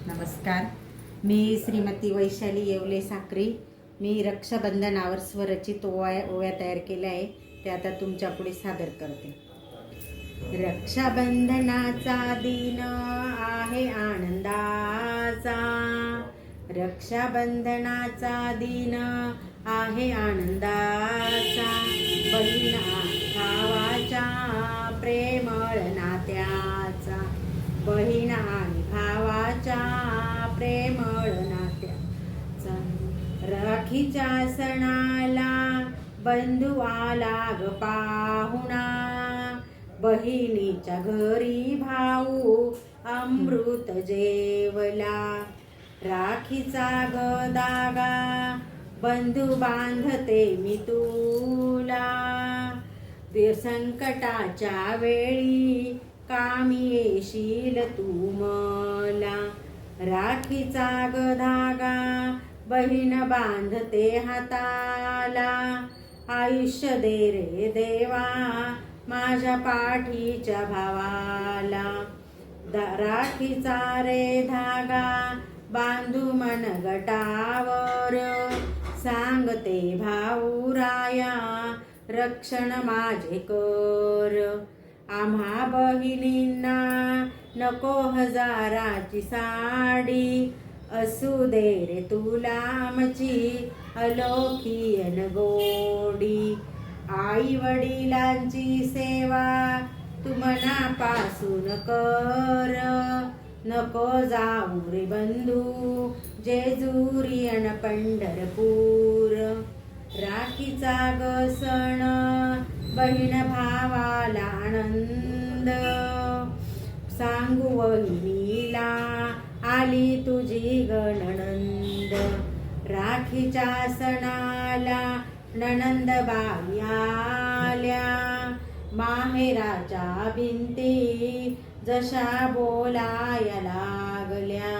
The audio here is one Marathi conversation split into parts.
नमस्कार. मी श्रीमती वैशाली येवले साक्री. मी रक्षाबंधनावर स्वरचित ओव्या तयार केल्या आहे, ते आता तुमच्या पुढे सादर करते. रक्षाबंधनाचा दिन आहे आनंदाचा, रक्षाबंधनाचा दिन आहे आनंदाचा. बहीण भावाच्या प्रेमळ नात्याचा, बहीण आणि भावाच्या प्रेमळ नात्याचा. राखीच्या सणाला बंधू आला ग पाहुणा, बहिणीच्या घरी भाऊ अमृत जेवला. राखीचा ग धागा बंधू बांधते मी तुला, संकटाच्या वेळी कामी येशील तू मला. राखीचा ग धागा बहीण बांधते हाताला, आयुष्य दे रे देवा माझ्या पाठीच्या भावाला. राखीचा रे धागा बांधू मनगटावर, सांगते भाऊ राया रक्षण माझे कर. आम्हा बहिणींना नको हजाराची साडी, असू दे रे तुला आमची अलौकिक गोडी. आई वडिलांची सेवा तू मनापासून कर, नको जाऊ रे बंधू जेजुरी अन पंढरपूर. राखीचा ग सण बहीण भावाला आनंद, सांगू वहिनीला आली तुझी ग नणंद. राखीच्या सणाला नणंदबाई आल्या, माहेराच्या भिंती जशा बोलाया लागल्या.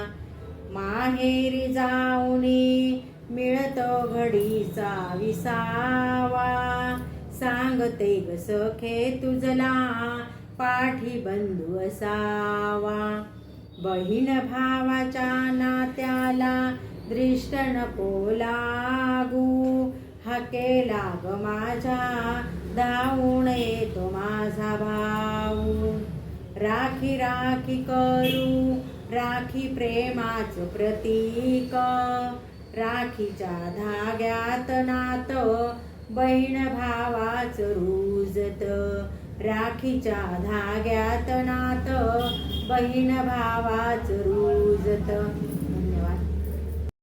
माहेरी जाऊनी मिळतो घडीचा विसावा, सांगते ग सखे तुझला पाठी बंधू असावा. बहीण भावाच्या नात्याला दृष्ट नको लागू, हाकेला ग माझ्या धावून येतो माझा भाऊ. राखी राखी करू राखी प्रेमाच प्रतीक, राखीच्या धाग्यात नात बहीण भावाच रुजत. राखीच्या धाग्यात नात बहीण भावाच रुजत.